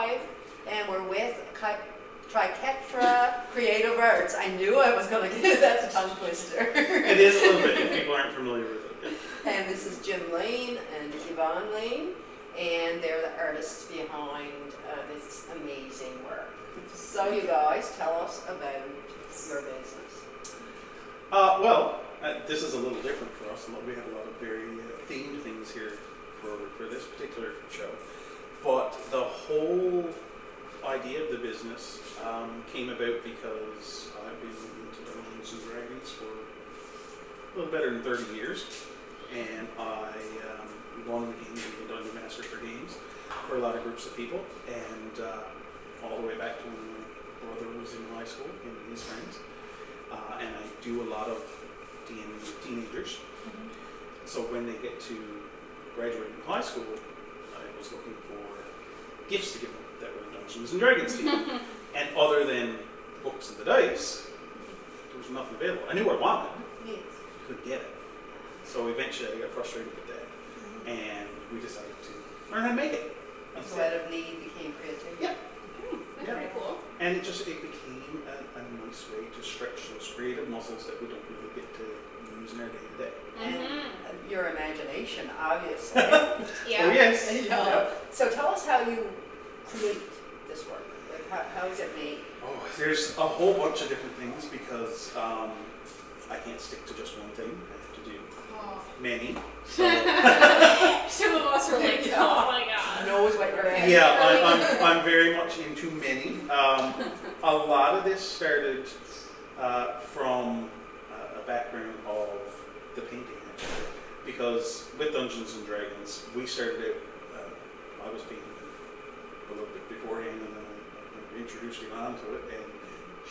live, and we're with Triquetra Creative Arts. I knew I was going to get that's a tongue twister. It is a little bit if people aren't familiar with it. And this is Jim Lane and Yvonne Lane, and they're the artists behind this amazing work. So you guys, tell us about your business. This is a little different for us. We have a lot of very themed things here for this particular show. But the whole idea of the business came about because I've been into Dungeons and Dragons for a little better than 30 years. And I run the games, the Dungeon Master for games for a lot of groups of people. And all the way back to when my brother was in high school and his friends. And I do a lot of DMing with teenagers. Mm-hmm. So when they get to graduate from high school, I was looking for gifts to give them that were Dungeons and Dragons themed. And other than books and the dice, there was nothing available. I knew what I wanted, couldn't get it. So eventually I got frustrated with that, and we decided to learn how to make it. So out of need became creativity. Yeah. That's pretty cool. And it became a nice way to stretch those creative muscles that we don't really get to use in our day to day. And your imagination, obviously. Yeah. Oh yes. You know. So tell us how you create this work. Like how is it made? Oh, there's a whole bunch of different things because I can't stick to just one thing. I have to do many. So Some of us are like, oh my god. Knows what you're at. yeah, I'm very much into many. A lot of this started from a background of the painting, actually, because with Dungeons and Dragons, we started out. I was painting a little bit beforehand, and then I introduced Yvonne to it, and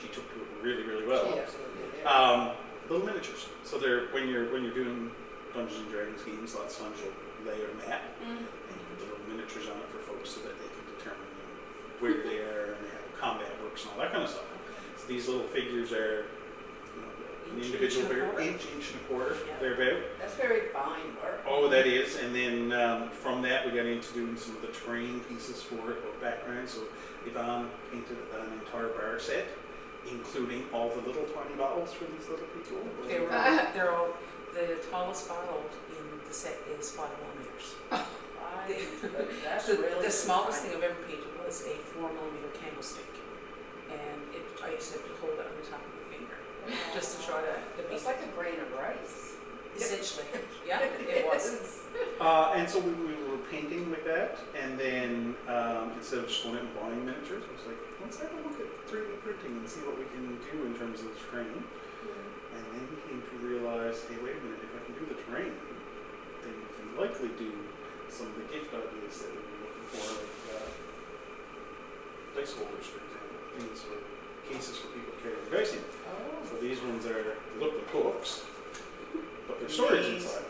she took to it really, really well. She absolutely did, yeah. Little miniatures. So they're when you're doing Dungeons and Dragons games, lots of times you'll lay out a map and you put the little miniatures on it for folks so that they can determine where they are and how combat works and all that kind of stuff. So these little figures are an individual figure, inch and a quarter, thereabout. That's very fine work. Oh, that is. And then from that we got into doing some of the terrain pieces for it or background. So Yvonne painted an entire bar set, including all the little tiny bottles for these little people. They're all, the tallest bottle in the set is 5 millimeters. That's The smallest thing I've ever painted was a 4 millimeter candlestick, and I used to have to hold it on the top of my finger just to try to It's like a grain of rice. essentially. Yeah, it was. And so we were painting with that, and then instead of just going out and buying miniatures, I was like, let's have a look at 3D printing and see what we can do in terms of the terrain. And then we came to realize, hey, wait a minute, if I can do the terrain, then we can likely do some of the gift ideas that we were looking for, like dice holders, for example, things for cases for people to carry their dice in. So these ones look like books, but they're storage inside.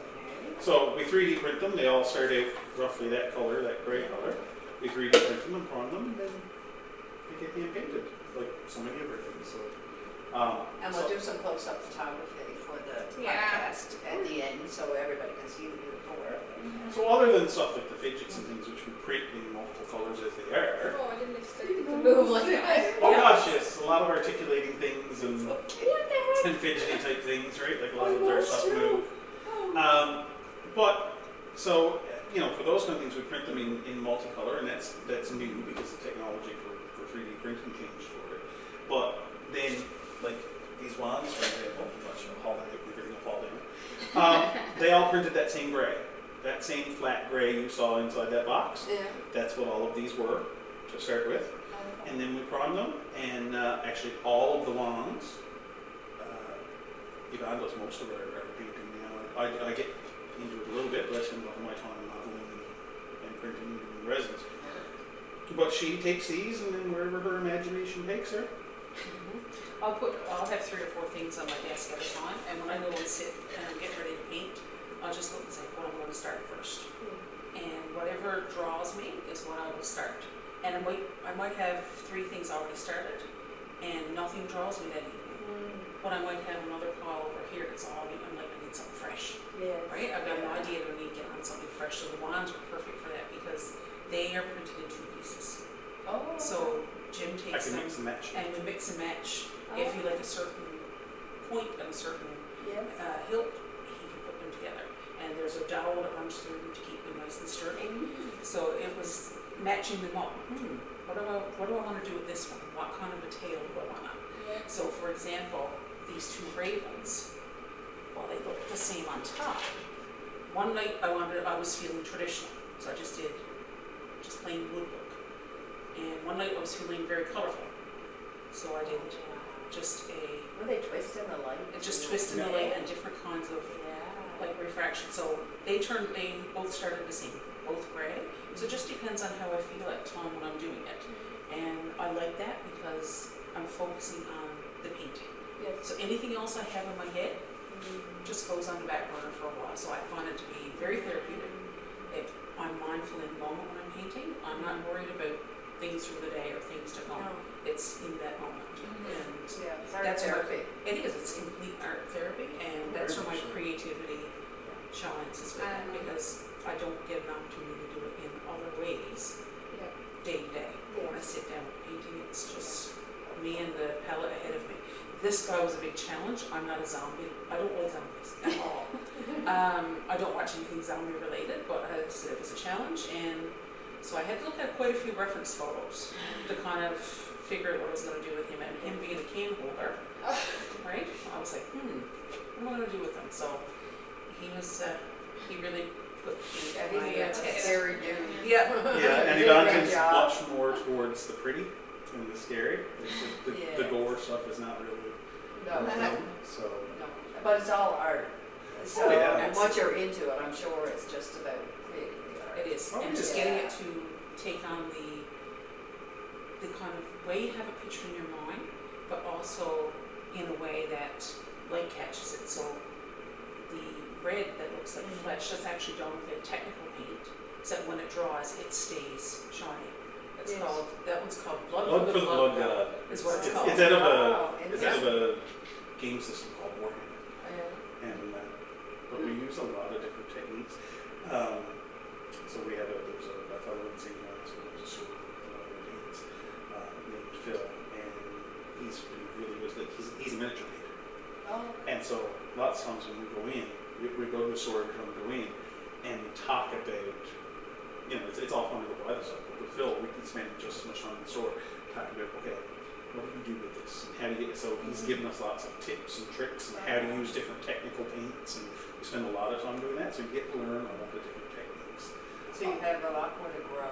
So we 3D print them. They all start out roughly that color, that gray color. We 3D print them and prime them, and then they get hand painted, like so many other things. So, And we'll do some close-up photography for the podcast at the end, so everybody can see the beautiful work. So other than stuff like the fidgets and things, which we print in multiple colors as they are. Oh, I didn't expect it to move like that. Oh gosh, yes, a lot of articulating things and What the heck? and fidgety type things, right? Like a lot of their that's stuff true. move. But so for those kind of things, we print them in multicolor, and that's new because the technology for 3D printing changed for it. But then, like these wands, for example, I'm not sure how that everything will fall down. They all printed that same gray, that same flat gray you saw inside that box. Yeah. That's what all of these were to start with. And then we primed them, and actually all of the wands, Yvonne does most of our painting now. I get into it a little bit, but I spend a lot of my time modeling and printing and resins. But she takes these, and then wherever her imagination takes her. I'll have 3 or 4 things on my desk at a time, and when I go and sit and get ready to paint, I'll just look and say what I'm going to start first. And whatever draws me is what I will start. And I might have 3 things already started, and nothing draws me that evening. But I might have another pile over here that's all I'm like, I need something fresh. Yes. Right? I've got an idea that I need to get on something fresh. So the wands were perfect for that because they are printed in 2 pieces. Oh. So Jim I takes can them mix and match. and we mix and match. If you like a certain point and a certain Yes. hilt, he can put them together. And there's a dowel that runs through them to keep them nice and sturdy. So it was matching them up. What do I want to do with this one? What kind of a tail do I want to? So for example, these two ravens, well, they look the same on top. One night I was feeling traditional, so I just did just plain wood look. And one night I was feeling very colorful, so I did just Were they twisted in the light? just twisting the light and different kinds of like refraction. So they both started the same, both gray. So it just depends on how I feel at the time when I'm doing it. And I like that because I'm focusing on the painting. Yes. So anything else I have in my head just goes on the back burner for a while. So I find it to be very therapeutic. If I'm mindful in the moment when I'm painting, I'm not worried about things from the day or things to come. It's in that moment. And Yeah, it's art that's where therapy. it is. It's complete art therapy, and that's where my creativity shines is with that, because I don't get an opportunity to do it in other ways day to day. When I sit down with painting, it's just me and the palette ahead of me. This guy was a big challenge. I'm not a zombie. I don't like zombies at all. I don't watch anything zombie related, but it was a challenge, and so I had to look at quite a few reference photos to kind of figure out what I was going to do with him, and him being a can holder, right? I was like, what am I going to do with him? So he was, he really put my test. Scary dude. Yeah. Yeah, and Did a great Evange's job. much more towards the pretty and the scary. It's just the gore stuff is not really No, the no, thing, so. but it's all art. So, Oh, yeah. and once you're into it, I'm sure it's just about creating the art. It is, Oh, and just yeah. getting it to take on the kind of way you have a picture in your mind, but also in a way that light catches it. So the red that looks like flesh, that's actually done with a technical paint, so that when it dries, it stays shiny. It's Yes. that one's called Blood Blood for the Blood God, God. is what it's It's called. out of Wow, it's out of a game system called Warhammer, and but we use a lot of different techniques. So we have there's a fellow in St. Lawrence who was a sort of paints named Phil, and he's been really good. Like he's a miniature painter, and so lots of times when we go in, we go to a store every time we go in, and we talk about, it's all fun to go buy this stuff, but with Phil, we can spend just as much time in the store talking about, okay, what do you do with this? And how do you get, so he's given us lots of tips and tricks and how to use different technical paints, and we spend a lot of time doing that, so you get to learn a lot of different techniques. So you have a lot more to grow.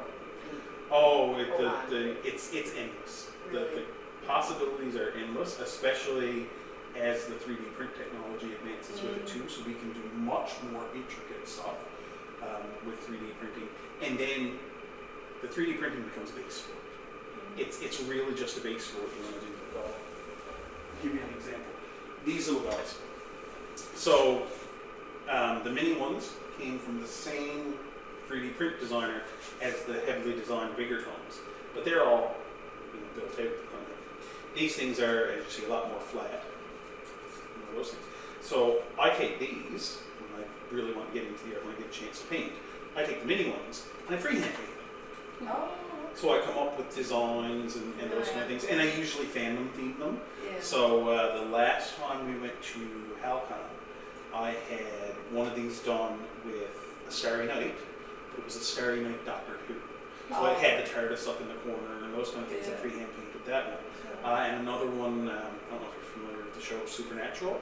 Oh, Go on. it's endless. Really? The possibilities are endless, especially as the 3D print technology advances with it too, so we can do much more intricate stuff with 3D printing, and then the 3D printing becomes base for it. It's really just a base for what you want to do. I'll give you an example. These little guys. So the mini ones came from the same 3D print designer as the heavily designed bigger tones, but they're all built out. These things are, as you see, a lot more flat. Those things. So I take these when I really want to get into the art, when I get a chance to paint. I take the mini ones and I freehand paint them. So I come up with designs and those kind of things, and I usually fandom theme them. Yeah. So the last time we went to Halcon, I had one of these done with a Starry Night. It was a Starry Night Doctor Who. So I had the TARDIS up in the corner and those kind of things. I freehand painted that one. And another one, I don't know if you're familiar with the show Supernatural,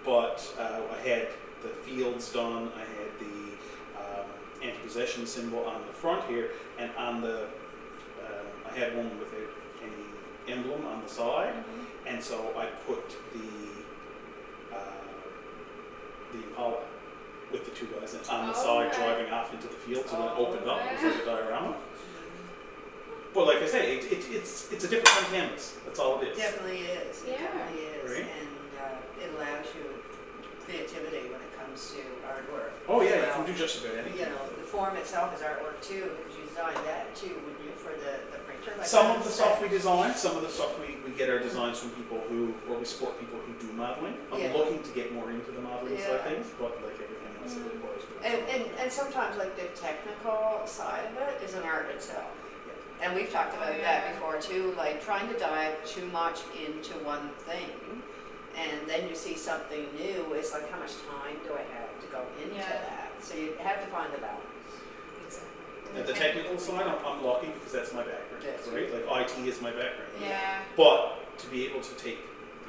but I had the fields done. I had the anti-possession symbol on the front here, and on the I had one without any emblem on the side, and so I put the Impala with the two guys on the side driving off into the field, so when it opened up, it was like a diorama. But like I say, it's a different kind of canvas. That's all it is. Definitely is. It Yeah. definitely is. Right. And it allows you creativity when it comes to artwork. Oh yeah, you Well, can do just about anything. You know, the form itself is artwork too, because you designed that too, wouldn't you, for the printer? Like Some I of the said. stuff we design, some of the stuff we get our designs from people who, or we support people who do modeling. I'm Yeah. looking to get more into the modeling side of Yeah. things, but like everything else, it requires good design. And sometimes like the technical side of it is an art itself. And we've talked about Oh, that yeah. before too, like trying to dive too much into one thing, and then you see something new, it's like, how much time do I have to go into Yeah. that? So you have to find the balance. Exactly. At the technical side, I'm lucky because that's my background, Yes. right? Like IT is my background. Yeah. But to be able to take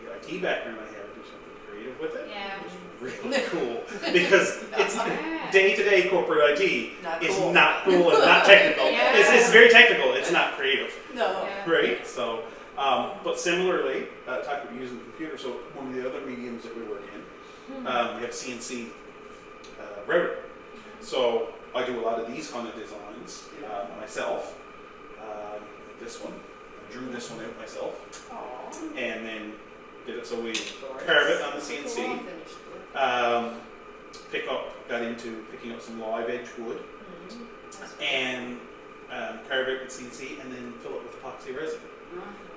the IT background I have and do something creative with it Yeah. is really cool because it's Yeah. day-to-day corporate IT Not is cool. not cool and not technical. Yeah. It's very technical. It's not creative, No. Yeah. right? So, but similarly, talking about using the computer. So one of the other mediums that we work in, we have CNC router. So I do a lot of these kind of designs myself. This one, I drew this one out myself, Aw. and then did it. So we Gorgeous. carve it on the Cool, CNC. finished work. Got into picking up some live edge wood Mhm. and carve it with CNC and then fill it with epoxy resin.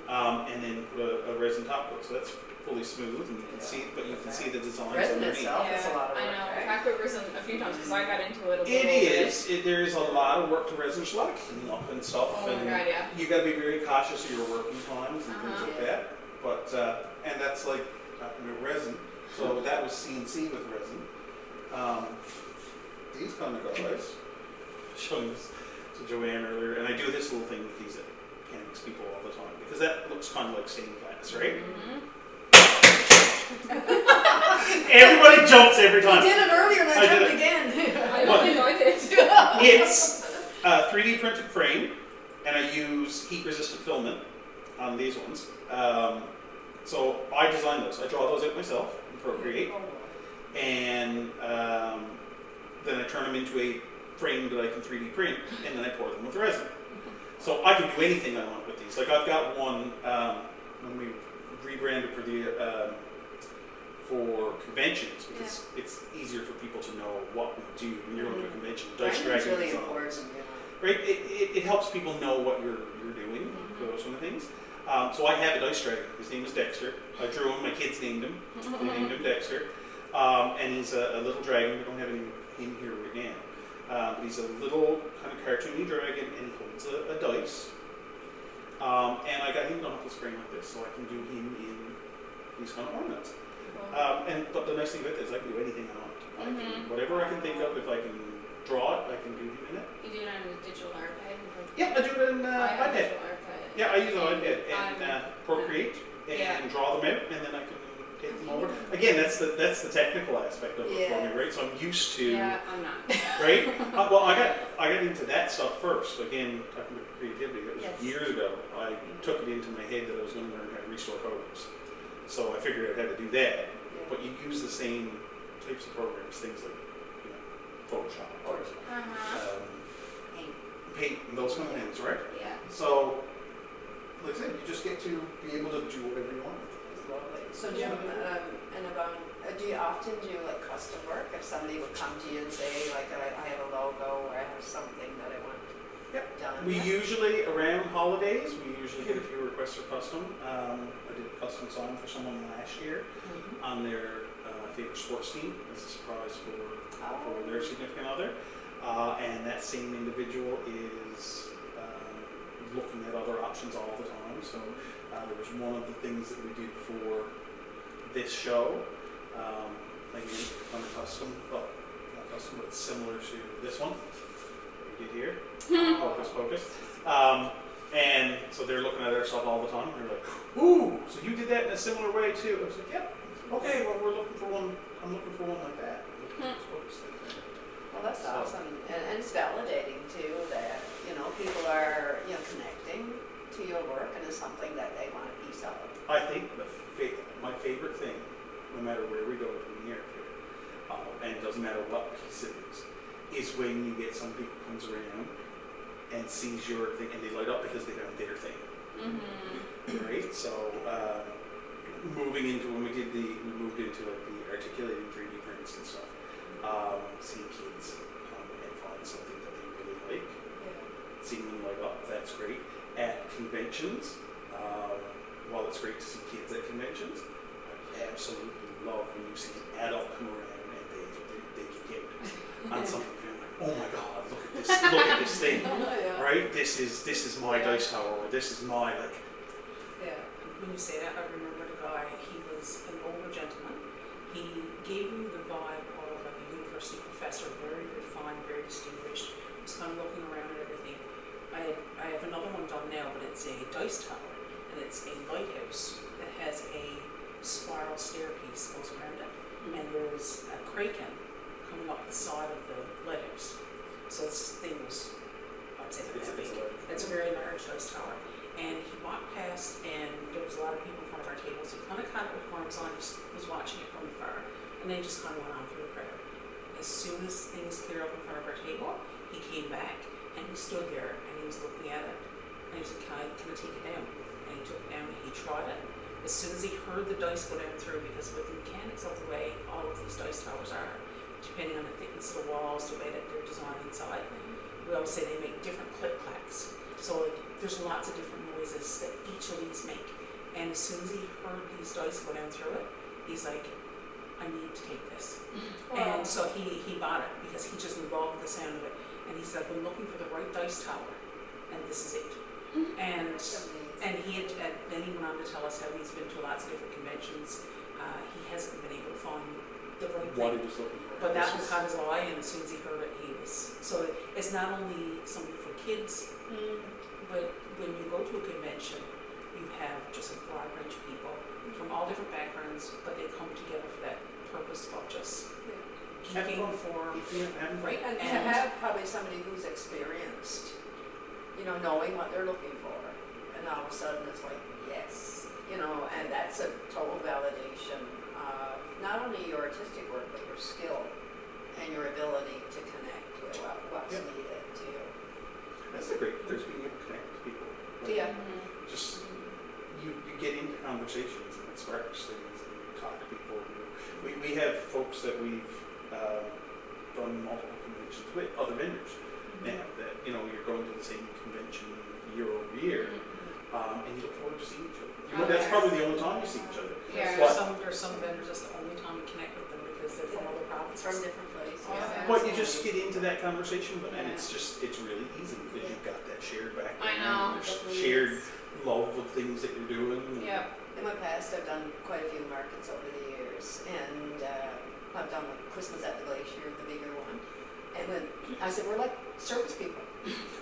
And then put a resin top coat. So that's fully smooth and you can see, but you can see the designs Resin underneath. itself is a lot of work, I know. right? I've put resin a few times because I got into it a little It bit. is. There is a lot of work to resin. There's a lot of cleaning up and stuff. Oh my and God, yeah. you got to be very cautious of your working times and things Uh-huh. like that. But and that's like talking about resin. So that was CNC with resin. These kind of guys. Showing this to Joanne earlier, and I do this little thing with these mechanics people all the time because that looks kind of like stained glass, right? Mm-hmm. Everybody jumps every You time. did it earlier and I then did jumped it. again. I don't think I did. It's a 3D printed frame, and I use heat-resistant filament on these ones. So I design those. I draw those out myself in Procreate, and then I turn them into a frame that I can 3D print, and then I pour them with resin. So I can do anything I want with these. Like I've got one when we rebranded for the for conventions because it's easier for people to know what we do when you're going to a convention. Dice Branding's dragon really design. important, you know. Right, it helps people know what you're doing, those kind of things. So I have a dice dragon. His name is Dexter. I drew him. My kids named him. They named him Dexter. And he's a little dragon. We don't have him here right now. But he's a little kind of cartoony dragon, and he holds a dice. And I got him done with this frame like this, so I can do him in these kind of ornaments. But the nice thing about this is I can do anything I want. I can, whatever I can think of, if I can draw it, I can do him in it. You do it on a digital iPad? Yeah, I do it in I have a iPad. digital iPad. Yeah, I use an iPad and Procreate and Yeah. draw them out, and then I can take them over. Again, that's the technical aspect of it for Yeah. me, right? So I'm used to, Yeah, I'm not. right? Well, I got into that stuff first. Again, talking about creativity, it was Yes. years ago. I took it into my head that I was going to learn how to restore photos. So I figured out how to do that. But you use the same types of programs, things like Photoshop, Uh-huh. paint, and those kind of things, right? Yeah. So, like I said, you just get to be able to do whatever you want. It's lovely. So Jim, do you often do like custom work? If somebody would come to you and say, like, I have a logo or I have something that I want done. We usually, around holidays, we usually get a few requests for custom. I did a custom song for someone last year on their favorite sports team as a surprise for their significant other. And that same individual is looking at other options all the time. So there was one of the things that we did for this show, again, on a custom, well, not custom, but similar to this one that we did here, Hocus Pocus. And so they're looking at our stuff all the time. They're like, ooh, so you did that in a similar way too? I was like, yep. Okay, well, we're looking for one. I'm looking for one like that. Well, that's awesome, and it's validating too that people are connecting to your work and it's something that they want a piece of. I think my favorite thing, no matter where we go in the air, and it doesn't matter what piece it is when you get somebody who comes around and sees your thing and they light up because they found their thing. Right? So when we moved into like the articulating 3D prints and stuff. Seeing kids come and find something that they really like, seeing them light up, that's great. At conventions, while it's great to see kids at conventions, I absolutely love when you see an adult come around and they geek out on something. I'm like, oh my God, look at this thing, Yeah. right? This is my dice tower, or this is my, like, Yeah. When you say that, I remember the guy, he was an older gentleman. He gave me the vibe of like a university professor, very refined, very distinguished. He was kind of looking around at everything. I have another one done now, but it's a dice tower, and it's a lighthouse that has a spiral stairpiece goes around it, and there's a kraken coming up the side of the lighthouse. So this thing was, I'd say, it's that big. large. It's a very large dice tower. And he walked past, and there was a lot of people in front of our table, so he kind of caught it with arms on, just was watching it from afar, and then he just kind of went on through the crowd. As soon as things cleared up in front of our table, he came back, and he stood there, and he was looking at it, and he said, can I take it down? And he took it down, and he tried it. As soon as he heard the dice go down through, because with the mechanics of the way all of these dice towers are, depending on the thickness of the walls, the way that they're designed inside, we always say they make different click-clacks. So like, there's lots of different noises that each of these make. And as soon as he heard these dice go down through it, he's like, I need to take this. And so he bought it because he just loved the sound of it. And he said, I've been looking for the right dice tower, and this is it. And then he went on to tell us how he's been to lots of different conventions. He hasn't been able to find the right What thing. he was looking for. But that one caught his eye, and as soon as he heard it, he was. So it's not only something for kids, but when you go to a convention, you have just a broad range of people from all different backgrounds, but they come together for that purpose of just geeking for. Right, and to have probably somebody who's experienced, knowing what they're looking for, and all of a sudden it's like, yes, and that's a total validation of not only your artistic work, but your skill and your ability to connect with what's needed to you. That's the great, there's being able to connect with people. Like, Yeah. Just, you get into conversations and it sparks things and you talk to people. We have folks that we've done multiple conventions with, other vendors now that, you're going to the same convention year over year, and you look forward to seeing each other. That's probably the only time you see each other. Yeah. There's some vendors that's the only time you connect with them because they're from other provinces. From different places. Yeah. But you just get into that conversation, and it's really easy because you've got that shared background. I know. There's shared love of things that you're doing. Yeah. In my past, I've done quite a few markets over the years, and I've done like Christmas at the Glacier, the bigger one. And then I said, we're like circus people.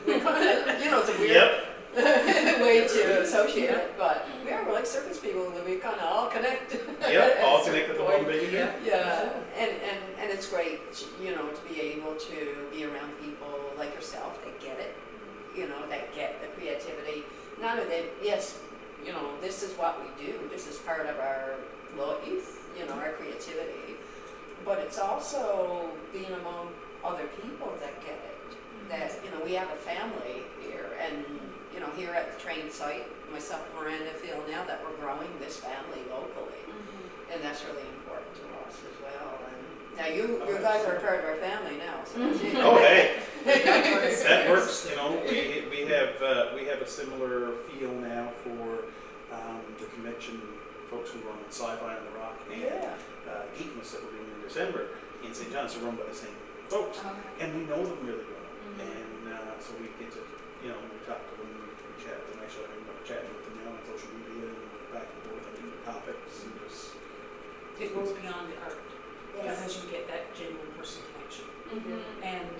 It's a weird way to associate it, but we're like circus people, and we kind of all connect. Yep, all connect with the one big event. Yeah, and it's great, to be able to be around people like yourself that get it, that get the creativity. Not only that, yes, this is what we do. This is part of our life, our creativity. But it's also being among other people that get it. That, we have a family here, and, here at the train site, myself and Miranda feel now that we're growing this family locally. And that's really important to us as well. And now you guys are a part of our family now. So Oh, hey, that works. We have a similar feel now for the convention folks who run Sci-Fi on the Rock and Geekness that we're doing in December in St. John's are run by the same folks, and we know them really well. And so we get to, we talk to them, we chat with them. Actually, I'm chatting with them now on social media and we're back and forth on different topics and just. It goes beyond the art. Yes. Because you get that genuine personal connection. Mm-hmm. And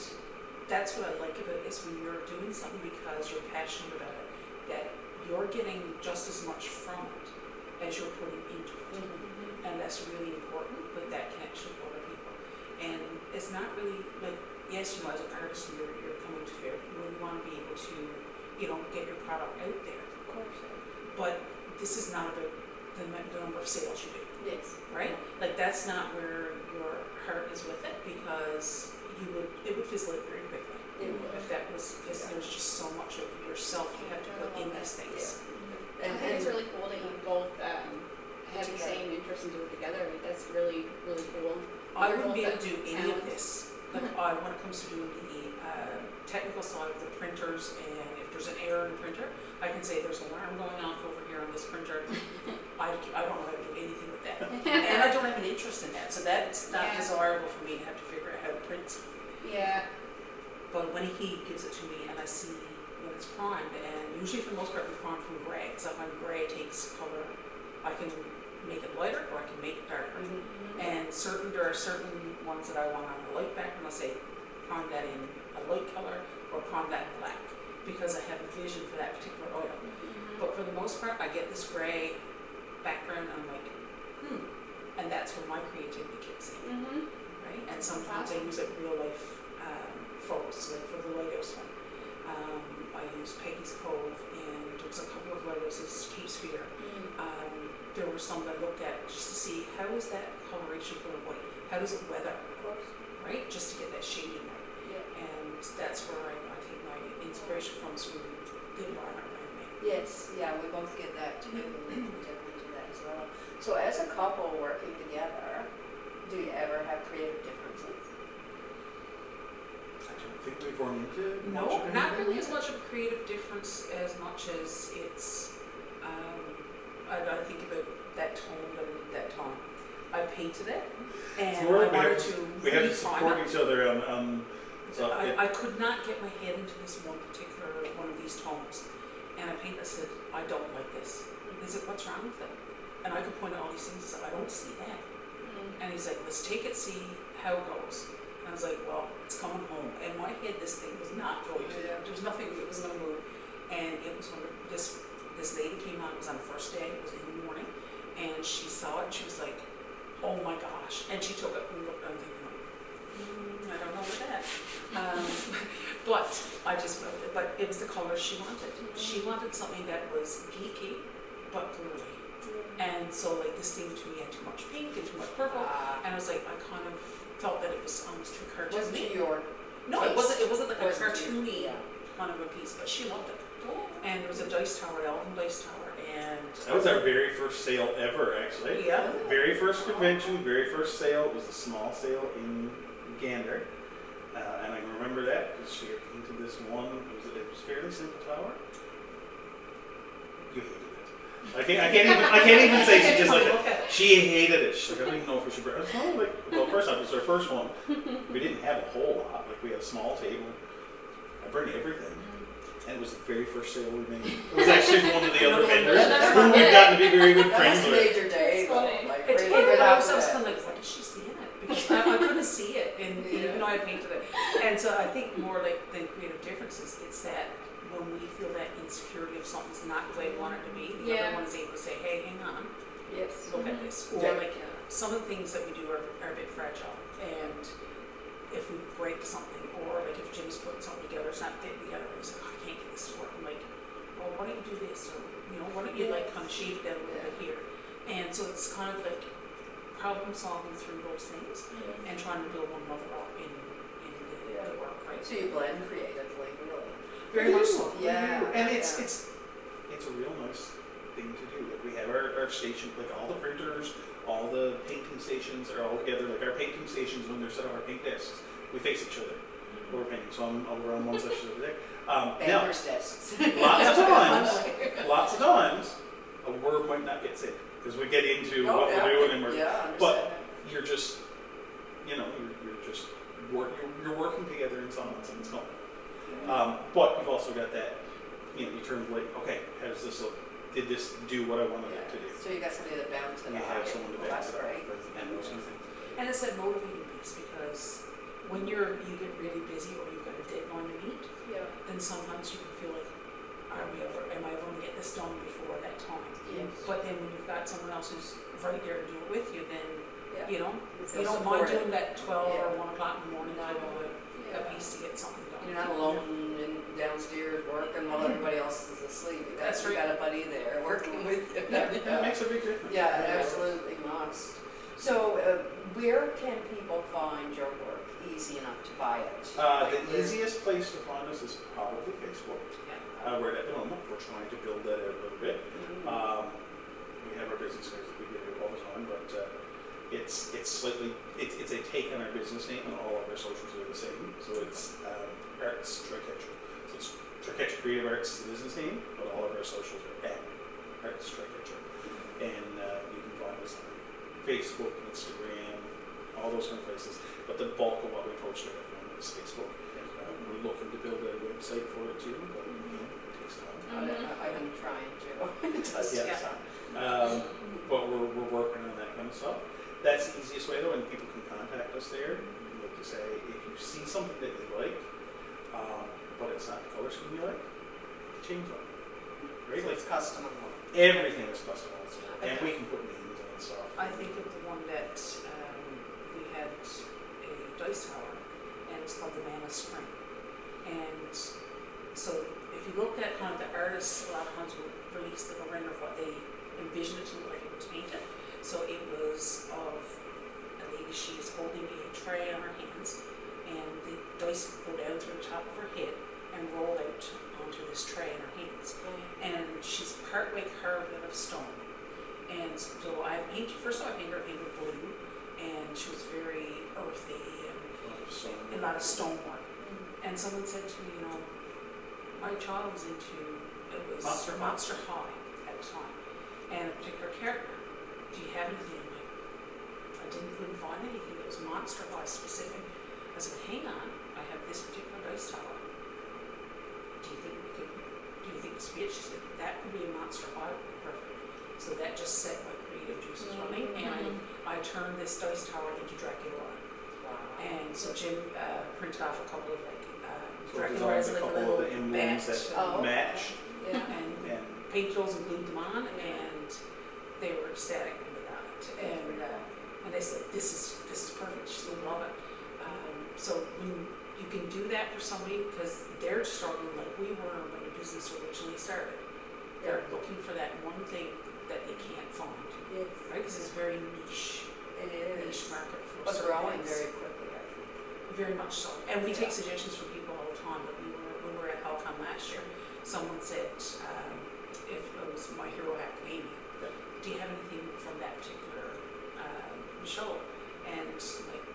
that's what I like about it, is when you're doing something because you're passionate about it, that you're getting just as much from it as you're putting into it. And that's really important with that connection with other people. And it's not really like, yes, as an artist, you're coming to fair, you really want to be able to, get your product out there. Of course. But this is not about the number of sales you do. Yes. Right? Like that's not where your heart is with it, because it would fizzle out very quickly. If that was, because there's just so much of yourself you have to put in these things. I think it's really cool that you both have the same interest and do it together. Like, that's really, really cool. I wouldn't be able to do any of this, but when it comes to doing the technical side of the printers, and if there's an error in the printer, I can say there's an alarm going off over here on this printer. I don't know how to do anything with that. And I don't have an interest in that, so that's not desirable for me to have to figure out how to print. Yeah. But when he gives it to me and I see when it's primed, and usually for the most part we prime from gray, so when gray takes color, I can make it lighter or I can make it darker. And there are certain ones that I want on a light background. I'll say prime that in a light color or prime that in black, because I have a vision for that particular oil. But for the most part, I get this gray background and I'm like, and that's when my creativity kicks in, right? And sometimes I use like real life photos, like for the Legos one. I used Peggy's Cove, and there was a couple of Legos, this Cape Sphere. There were some that I looked at just to see how is that coloration for the white, how does it weather, right? Just to get that shading right. And that's where I think my inspiration comes from the environment around me. Yes, yeah, we both get that too. We definitely do that as well. So as a couple working together, do you ever have creative differences? I don't think we've run into much No, of not anything really yet. as much of a creative difference as much as it's, I think about that tone that I did that time. I painted it, and So we're- I wanted to We have to refine support it. each other on stuff. I could not get my head into this one particular one of these tones, and I painted. I said, I don't like this. He said, what's wrong with it? And I could point out all these things. I said, I don't see that. And he's like, let's take it, see how it goes. And I was like, well, it's coming home. In my head, this thing was not going to. There was nothing that was going to move. And it was when this lady came on. It was on the first day. It was in the morning, and she saw it. And she was like, oh my gosh! And she took it and looked. I'm thinking, I don't know about that. But I just wrote it. But it was the color she wanted. She wanted something that was geeky, but girly. And so like this thing to me had too much pink and too much purple. And I was like, I kind of felt that it was almost too Wasn't cartoony. your No, it wasn't. It wasn't like a Wasn't cartoony yeah. kind of a piece, but she loved it. And there was a dice tower, Elven dice tower, and That was our very first sale ever, actually. yeah. Very first convention, very first sale. It was a small sale in Gander. And I can remember that because she had painted this one. It was fairly simple tower. You hated it. I can't even say she just like it. She hated it. She's like, I don't even know if we should bring it. Well, like, well, first off, it was our first one. We didn't have a whole lot. Like we had a small table. I bring everything. And it was the very first sale we made. It was actually one of the other vendors who we've gotten to be very good That friends must with. made your day, though. funny. Like, It's really funny, good but I was outfit. kind of like, what is she seeing it? Because I couldn't see it, and even though I painted it. And so I think more like than creative differences, it's that when we feel that insecurity of something's not the way we want it to be, the Yeah. other one is able to say, hey, hang on, Yes. look at this. Or like some of the things that we do are a bit fragile, and if we break something, or like if Jim's putting something together, it's not fitting together, he's like, oh, I can't get this to work. I'm like, well, why don't you do this? Or, why don't you like kind of shave that a little bit here? And so it's kind of like problem solving through those things and trying to build one another up in the work, right? So you blend creatively, really. Very much so. Yeah. And it's a real nice thing to do. Like we have our station, like all the printers, all the painting stations are all together. Like our painting stations, when they're set up our paint desks, we face each other. We're painting, so I'm over on one section over there. Now, Banker's desks. lots of times, a word might not get said because we get into what we're doing and we're. Yeah, But you're just, you're just you're working together in some sense, and it's going. But you've also got that, you turn like, okay, how does this look? Did this do what I wanted it to do? So you got somebody to bounce it You off. have someone to Well, bounce that's it off great. and those kind of things. And it's that motivating piece, because when you get really busy or you've got a deadline to meet, then sometimes you can feel like, am I ever going to get this done before that time? Yes. But then when you've got someone else who's right there to do it with you, then you feel don't mind supported. doing that 12 Yeah. or 1 o'clock in the morning type of a piece to get something done. You're not alone downstairs working while everybody else is asleep. That's You right. got a buddy there working with you. It makes a big difference. Yeah, it absolutely must. So, where can people find your work easy enough to buy it? The easiest place to find us is probably Facebook. We're at the moment, we're trying to build that out a little bit. We have our business cards that we give you all the time, but it's a take on our business name, and all of our socials are the same. So it's Arts Triquetra. So it's Triquetra Creative Arts is the business name, but all of our socials are at Arts Triquetra. And you can find us on Facebook, Instagram, all those kind of places. But the bulk of what we post at the moment is Facebook. We're looking to build a website for it too, but again, it takes time. I've been trying to. It does Yeah. take time. But we're working on that kind of stuff. That's the easiest way though, and people can contact us there. Like to say, if you see something that you like, but it's not the color scheme you like, change it. Right? So Like it's custom. everything is customized, and we can put names on stuff. I think of the one that we had a dice tower, and it's called the Mana Spring. And so if you look at kind of the artists, a lot of times will release the render of what they envision it to look like it was painted. So it was of a lady, she is holding a tray on her hands, and the dice go down through the top of her head and roll out onto this tray in her hands. And she's partway carved out of stone. And so I painted, first of all I painted her blue, and she was very earthy and a lot of stonework. And someone said to me, you know, my child was into, it was Monster High at the time, and a particular character. Do you have anything? I'm like, couldn't find anything that was Monster High specific. I said, hang on, I have this particular dice tower. Do you think this be it? She said, that could be a Monster High, perfect. So that just set my creative juices running, and I turned this dice tower into Dracula. Wow. And so Jim printed off a couple of So Dracula as designed like a a couple little of the emblems bat, that match. Yeah. and painted those and glued them on, and they were ecstatic when they got it. And they said, this is perfect. She still love it. So when you can do that for somebody, because they're struggling like we were when the business originally started. They're looking for that one thing that they can't find, Yes. right? Because it's very niche. It is. Niche market for But certain growing things. very quickly, I think. Very much so. And we take Yeah. suggestions from people all the time. But when we were at Halcon last year, someone said, if it was My Hero Academia, do you have anything from that particular show? And like,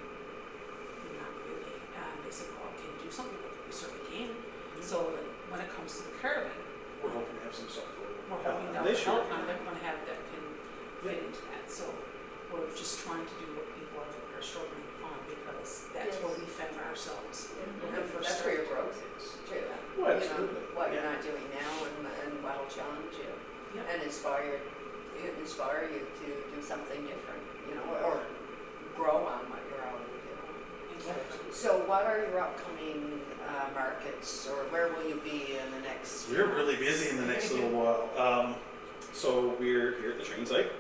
not really. And they said, well, can you do something with it? We certainly can. So like, when it comes to the carving, We're hoping to have some stuff for we're hoping that this year. Halcon they're going to have that can fit into that. So we're just trying to do what people are struggling to find, because that's where we found ourselves. And that's where your growth is, too. Well, You know, absolutely. what you're Yeah. not doing now and what'll challenge you Yeah. and inspire you to do something different, you know, or grow on what you're already doing. Exactly. So what are your upcoming markets, or where will you be in the next? We're really busy in the next little while. So we're here at the train site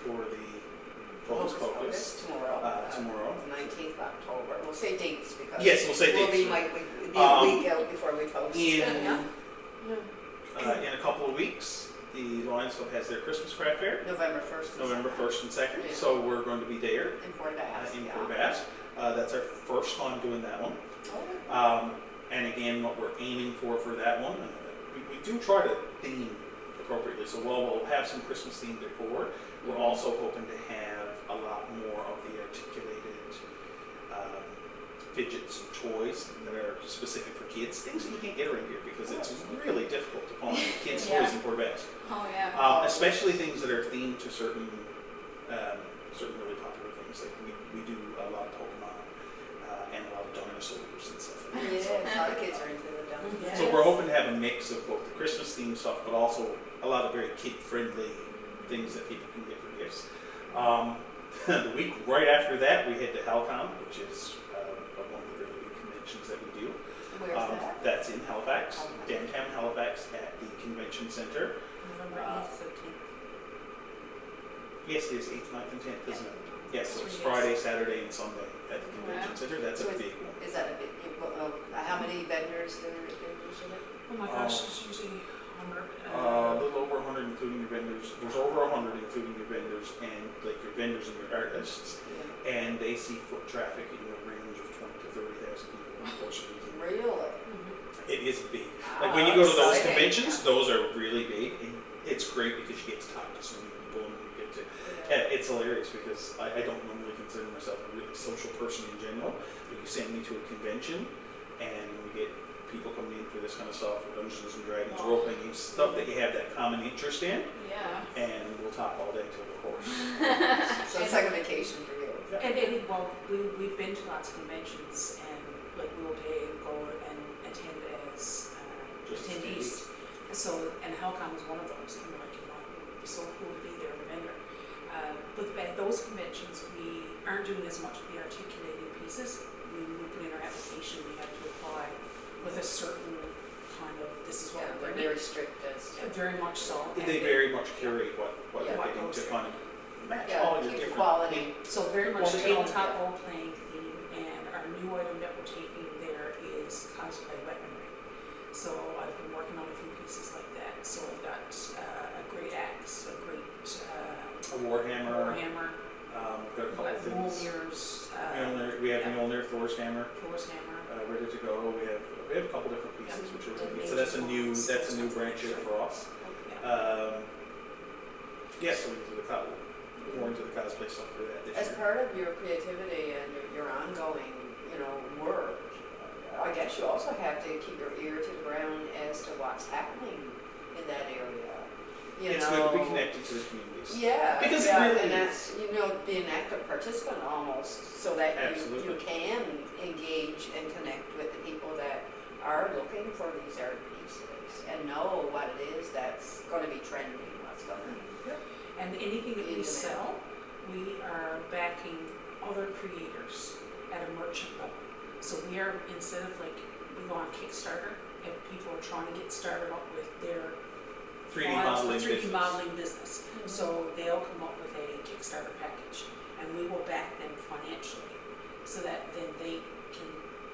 for the Hocus Pocus tomorrow. tomorrow. The 19th of October. We'll say dates because Yes, we'll say we'll dates. be like we'll be a week out before we post. In a couple of weeks, the Lions Club has their Christmas craft fair, November 1st. and November 2nd. 1st and 2nd. Yeah. So we're going to be there In Port Bass. in yeah. Port Bass. That's our first time doing that one. Oh. And again, what we're aiming for that one, we do try to theme appropriately. So while we'll have some Christmas themed decor, we're also hoping to have a lot more of the articulated fidgets and toys that are specific for kids, things that you can't get around here because it's really difficult to find kids' toys in Port Bass. Oh, yeah. Especially things that are themed to certain really popular things. Like we do a lot of Pokemon and a lot of dinosaurs and stuff like that. Yeah, a lot of kids are into the dumb. Yeah. So we're hoping to have a mix of both the Christmas themed stuff, but also a lot of very kid friendly things that people can get for gifts. The week right after that, we head to Halcon, which is one of the really big conventions that we do. Where's that? That's in Halifax, Halifax. downtown Halifax at the convention center. November 8th, 13th. Yes, it is 8th, 9th, and 10th, isn't it? Yes, so it's 3 days. Friday, Saturday, and Sunday at the convention center. That's So a big one. Is that a big, how many vendors there usually? Oh my gosh, it's usually 100. A little over 100, including your vendors. There's over 100, including your vendors and like your vendors and your artists. Yeah. And they see foot traffic in the range of 20 to 30,000 people in the course of the weekend. Really? It is big. Wow, Like when you go to those exciting. conventions, those are really big. And it's great because you get to talk to so many people and you get to. It's hilarious because I don't normally consider myself a really social person in general. But you send me to a convention and we get people coming in for this kind of stuff, for Dungeons and Dragons, role-playing games, stuff that you have that common interest in, Yeah. and we'll talk all day till the course. So it's like a vacation for you. And well, we've been to lots of conventions, and like we will pay and go and attend as Just attendees. So, and Helcom was one of those, and we're like, you know, it would be so cool to be there, the vendor. But at those conventions, we aren't doing as much of the articulating pieces. We put in our application, we have to apply with a certain kind of, this is what Yeah, we're they're bringing. very strict as to. Very much so. They very much curate what Yeah, they're what getting goes to there. kind of match Yeah, all your keep different. quality. So very much Well, tabletop yeah. role-playing theme, and our new item that we're taking there is cosplay weaponry. So I've been working on a few pieces like that. So I've got a great axe, a great A Warhammer. warhammer, We've got a couple of things. Mjolnir's, Mjolnir, we have yeah. Mjolnir, Thor's hammer, Thor's hammer. ready to go. We have a couple different pieces, Yeah. which are And really good. So that's a new mages. branch out for us. Yeah. Yeah, so more into the cosplay stuff for that this As year. part of your creativity and your ongoing, work, I guess you also have to keep your ear to the ground as to what's happening in that area. It's good to be connected to the communities. Yeah. Because yeah, it really and is. that's, be an active participant almost, so that you Absolutely. can engage and connect with the people that are looking for these art pieces and know what it is that's going to be trending, what's going to. And anything that we Internet. sell, we are backing other creators at a merchant level. So we are, instead of like, we go on Kickstarter, if people are trying to get started up with their 3D files, modeling 3D business. modeling business. So they'll come up with a Kickstarter package, and we will back them financially, so that then they can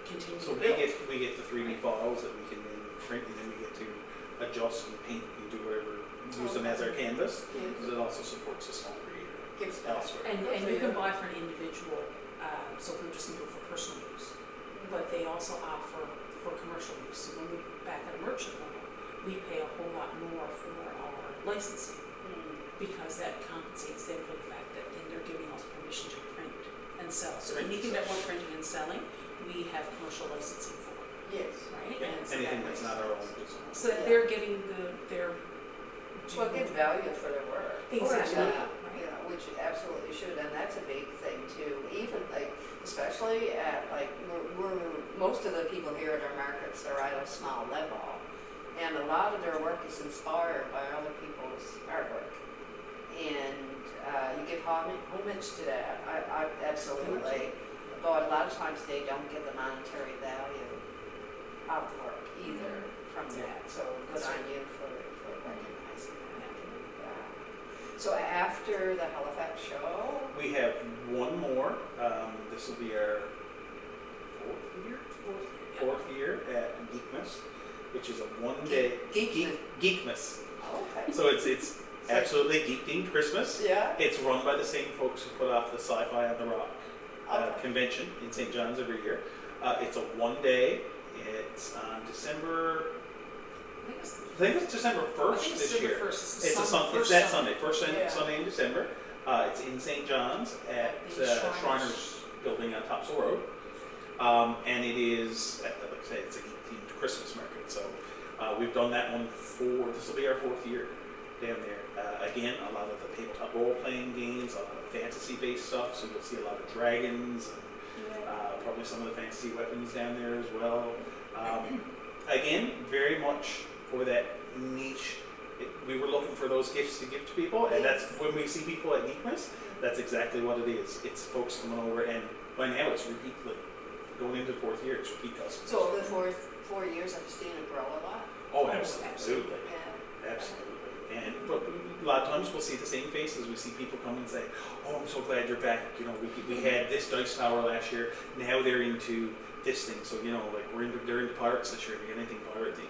continue So to build. we get the 3D files that we can then print, and then we get to adjust and paint and do whatever, use them as our canvas, because it also supports a small creator Gives back. elsewhere. And Good for you can you. buy for an individual, so we're just gonna do it for personal use. But they also offer for commercial use. So when we back at a merchant level, we pay a whole lot more for our licensing, because that compensates them for the fact that then they're giving us permission to print and sell. So Print. anything that we're printing and selling, we have commercial licensing for, Yes. right? Yeah, And so anything that that's way- not our own business. So that they're getting their Well, give value for their work. Exactly. Yeah, which absolutely should, and that's a big thing too. Even like, especially at like, most of the people here at our markets are at a small level, and a lot of their work is inspired by other people's artwork. And you give homage to that, I absolutely. But a lot of times they don't get the monetary value of the work either from that. So good on you for recognizing that. So after the Halifax show, We have one more. This will be our fourth year at Geekmas, which is a one-day Geekmas. okay. So it's absolutely geek themed Christmas. Yeah. It's run by the same folks who put off the Sci-Fi on the Rock Okay. convention in St. John's every year. It's a one-day. It's on December. I think it's December 1st this year. It's that Sunday, first Yeah. Sunday in December. It's in St. John's at The Shriners. Shriners Building on Topsail Road. And it is, like I say, it's a geek-themed Christmas market. So we've done that one this will be our 4th year down there. Again, a lot of the tabletop role-playing games, a lot of fantasy-based stuff. So you'll see a lot of dragons and probably some of the fantasy weapons down there as well. Again, very much for that niche. We were looking for those gifts to give to people, and that's when we see people at Geekmas, that's exactly what it is. It's folks coming over, and by now it's repeat, like, going into 4th year, it's repeat customers. So over the 4 years, I've seen it grow a lot. Oh, absolutely. Yeah. Absolutely. And but a lot of times we'll see the same faces. We see people come and say, "Oh, I'm so glad you're back. We had this dice tower last year. Now they're into this thing. So like they're into pirates this year. Do you get anything pirate themed?"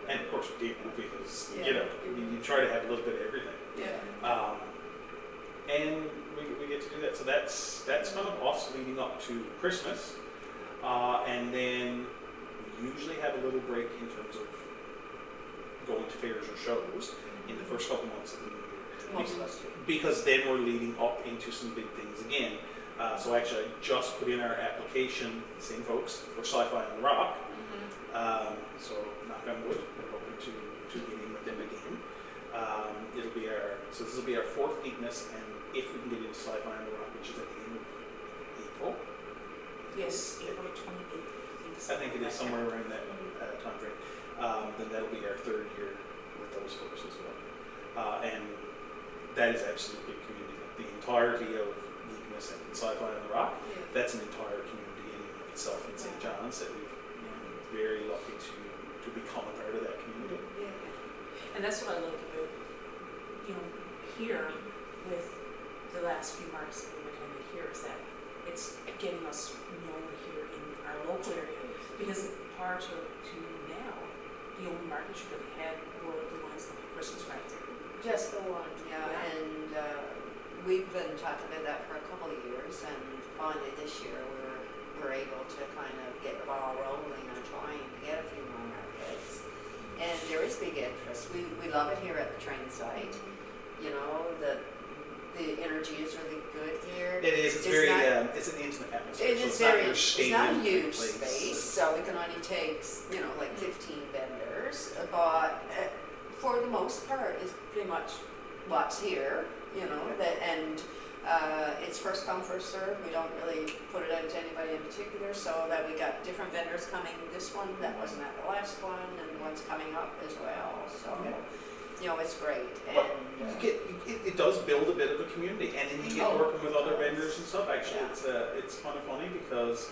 And of course we do, because you try to have a little bit of everything. Yeah. And we get to do that. So that's kind of us leading up to Christmas, and then we usually have a little break in terms of going to fairs or shows in the first couple months of the new year. Most of us do. Because then we're leading up into some big things again. So actually, I just put in our application, same folks, for Sci-Fi on the Rock. So knock on wood, we're hoping to get in with them again. This will be our 4th Geekmas, and if we can get into Sci-Fi on the Rock, which is at the end of April. Yes, April 28th. I think it is somewhere around that time frame. Then that'll be our 3rd year with those folks as well. And that is absolutely a community. The entirety of Weakness and Sci-Fi on the Rock, that's an entire community in itself in St. John's that we've very lucky to become a part of that community. And that's what I like about, here with the last few markets that we've attended here is that it's getting us known here in our local area. Because prior to now, the only markets you really had were the ones that were Christmas markets. Just the one, and we've been talking about that for a couple of years, and finally this year we're able to kind of get the ball rolling on trying to get a few more markets. And there is big interest. We love it here at the train site. The energy is really good here. It is. It's very. It's an intimate atmosphere. It is so very. It's It's not a huge place. space, so we can only take like 15 vendors. But for the most part, it's pretty much what's here. It's first come, first served. We don't really put it out to anybody in particular, so that we got different vendors coming. This one that wasn't at the last one, and one's coming up as well. So. It's great. But it does build a bit of a community, and then you get working with other vendors and stuff. Actually, it's kind of funny because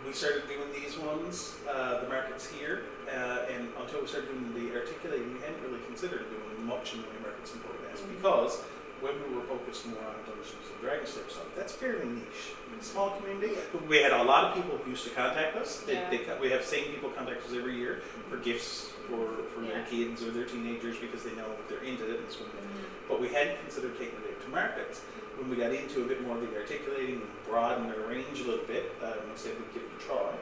we started doing these ones, the markets here, and until we started doing the articulating, we hadn't really considered doing much in the way markets in Port because when we were focused more on Dungeons and Dragons type stuff, that's fairly niche. Small community. We had a lot of people who used to contact us. We have same people contact us every year for gifts for their kids or their teenagers because they know they're into it and so on. But we hadn't considered taking it to markets. When we got into a bit more of the articulating and broadened our range a little bit, we said we'd give it a try.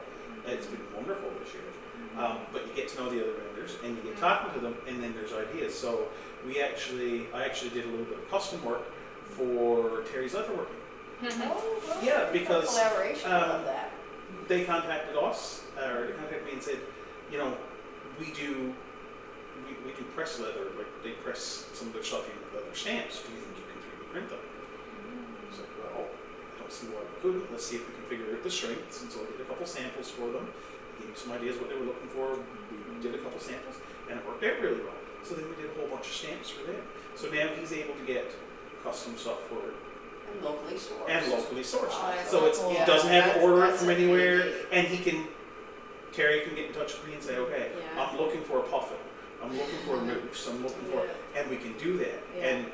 It's been wonderful this year. But you get to know the other vendors and you get talking to them, and then there's ideas. So I actually did a little bit of custom work for Terry's Leatherworking. Yeah, because collaboration of that. they contacted us, or they contacted me and said, we do press leather, like they press some of their stuff in with leather stamps. Do you think you can 3D print them? I was like, well, I don't see why we couldn't. Let's see if we can figure out the strengths. And so I did a couple samples for them. Gave them some ideas what they were looking for. We did a couple samples, and it worked out really well. So then we did a whole bunch of stamps for them. So now he's able to get custom stuff for And locally sourced. So he doesn't have to order it from anywhere, and Terry can get in touch with me and say, okay, I'm looking for a puffin, I'm looking for a moose, and we can do that. And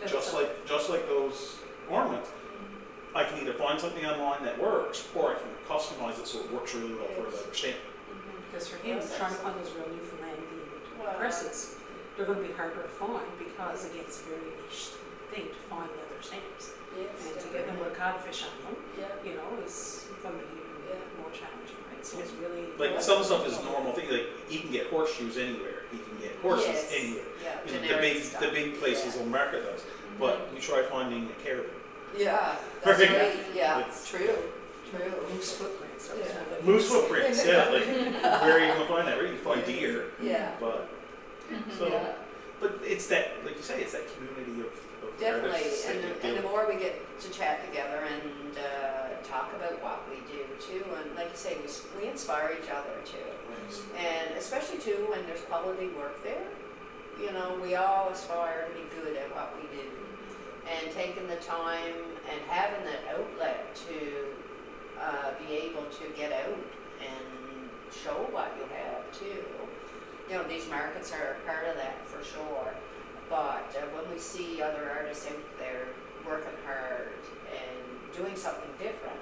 just like those ornaments, I can either find something online that works, or I can customize it so it works really well for a leather stamp. Because for him, trying to find those real Newfoundland presses, they're going to be harder to find because, again, it's a very niche thing to find leather stamps. And to get them with a codfish on them, is going to be more challenging, right? So it's really... Like some stuff is a normal thing, like he can get horseshoes anywhere, he can get horses anywhere. The big places will market those, but you try finding a caribou. Yeah, that's right. Yeah, true. Moose footprints. Moose footprints, like where are you going to find that? Where you can find deer. But but it's that, like you say, it's that community of definitely, artists. and the more we get to chat together and talk about what we do too, and like you say, we inspire each other too, and especially too when there's quality work there. We all aspire to be good at what we do, and taking the time and having that outlet to be able to get out and show what you have too. These markets are a part of that for sure. But when we see other artists out there working hard and doing something different,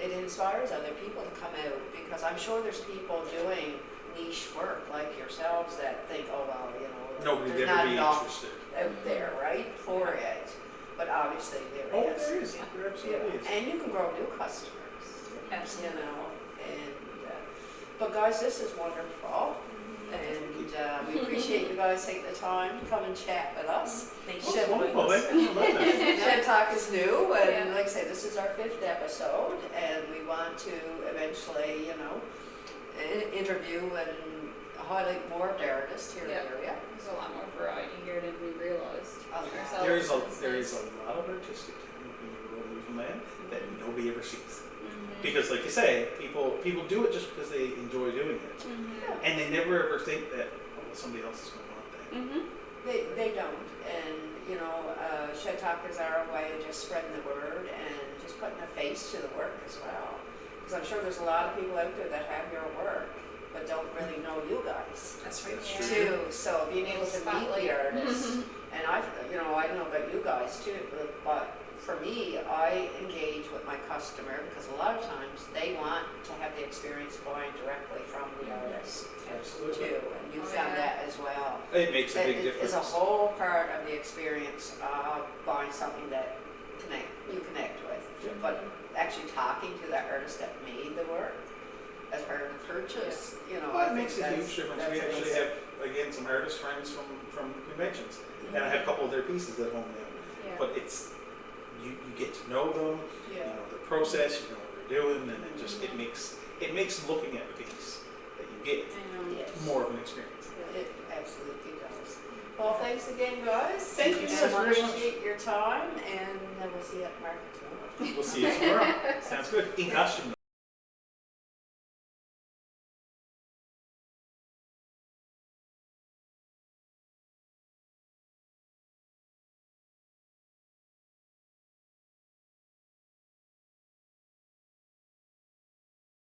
it inspires other people to come out, because I'm sure there's people doing niche work like yourselves that think, oh well, nobody'd there's ever not be enough interested out there, right, for it. But obviously there is. There is. There absolutely is. And you can grow new customers. Absolutely. But guys, this is wonderful. And we appreciate you guys taking the time to come and chat with us. Thank you. Shed Talk is new, and like I say, this is our 5th episode, and we want to eventually, interview and highlight more of the artists here in the area. There's a lot more variety here than we realized. There is a lot of artistic talent in the rural Newfoundland that nobody ever sees. Because like you say, people do it just because they enjoy doing it. Mm-hmm. And they never ever think that, oh, well, somebody else is going to want that. Mm-hmm. They don't, and you know, shed talkers are a way of just spreading the word and just putting a face to the work as well. Because I'm sure there's a lot of people out there that have your work, but don't really know you guys That's right. That's Yeah. too. So being able to meet the artists, and I don't know about you guys too, but for me, I engage with my customer because a lot of times they want to have the experience buying directly from the artist Absolutely. too, and you Oh, found yeah. that as well. It makes a That big is difference. a whole part of the experience of buying something that you connect with. Yeah. But actually talking to that artist that made the work as part of the purchase, you know, Well, I it think makes a that's- huge difference. that's We actually amazing. have, again, some artist friends from conventions. And I have a couple of their pieces at home now. Yeah. But it's, you get to know them, you Yeah. know the process, you know what they're doing, and it makes looking at the piece that you get I know. Yes. more of an experience. It absolutely does. Well, thanks again, guys. Thank you so much. Appreciate your time, and we'll see you at market tomorrow. We'll see you tomorrow. Sounds good. In costume.